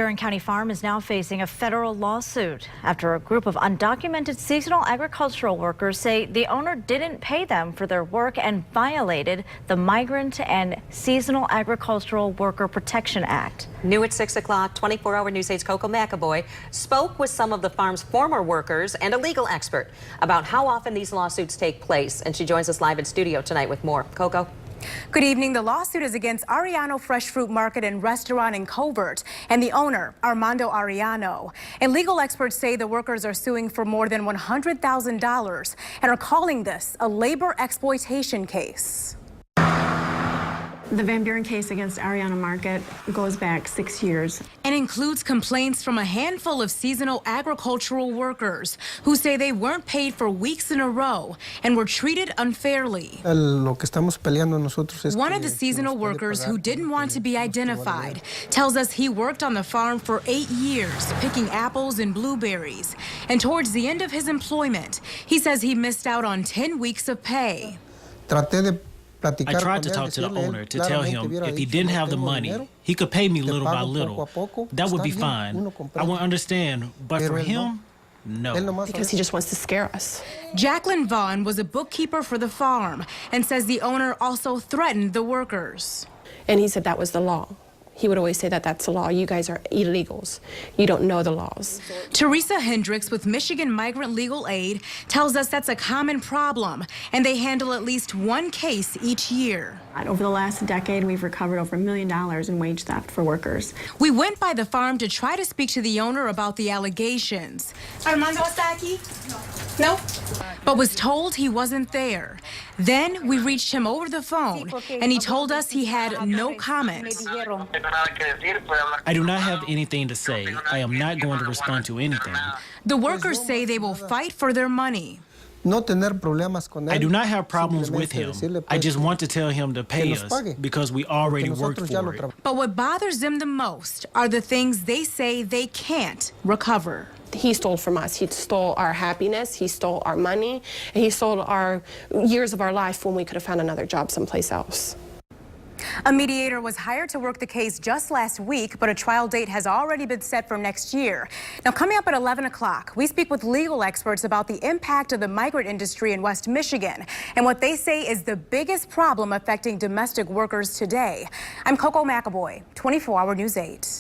Barron County Farm is now facing a federal lawsuit after a group of undocumented seasonal agricultural workers say the owner didn't pay them for their work and violated the Migrant and Seasonal Agricultural Worker Protection Act. New at 6 o'clock, 24-hour News 8's Coco McAvoy spoke with some of the farm's former workers and a legal expert about how often these lawsuits take place. And she joins us live in studio tonight with more. Coco. Good evening. The lawsuit is against Ariano Fresh Fruit Market and Restaurant in Covert and the owner, Armando Ariano. And legal experts say the workers are suing for more than $100,000 and are calling this a labor exploitation case. The Van Buren case against Ariano Market goes back 6 years. And includes complaints from a handful of seasonal agricultural workers who say they weren't paid for weeks in a row and were treated unfairly. One of the seasonal workers who didn't want to be identified tells us he worked on the farm for 8 years, picking apples and blueberries. And towards the end of his employment, he says he missed out on 10 weeks of pay. I tried to talk to the owner to tell him if he didn't have the money, he could pay me little by little. That would be fine. I would understand, but for him, no. Because he just wants to scare us. Jacqueline Vaughn was a bookkeeper for the farm and says the owner also threatened the workers. And he said that was the law. He would always say that that's the law. You guys are illegals. You don't know the laws. Teresa Hendricks with Michigan Migrant Legal Aid tells us that's a common problem, and they handle at least one case each year. Over the last decade, we've recovered over $1 million in wage theft for workers. We went by the farm to try to speak to the owner about the allegations. Armando está aquí? No? But was told he wasn't there. Then we reached him over the phone, and he told us he had no comment. I do not have anything to say. I am not going to respond to anything. The workers say they will fight for their money. I do not have problems with him. I just want to tell him to pay us because we already worked for it. But what bothers them the most are the things they say they can't recover. He stole from us. He stole our happiness. He stole our money. And he stole our years of our life when we could have found another job someplace else. A mediator was hired to work the case just last week, but a trial date has already been set for next year. Now, coming up at 11 o'clock, we speak with legal experts about the impact of the migrant industry in West Michigan and what they say is the biggest problem affecting domestic workers today. I'm Coco McAvoy, 24-hour News 8.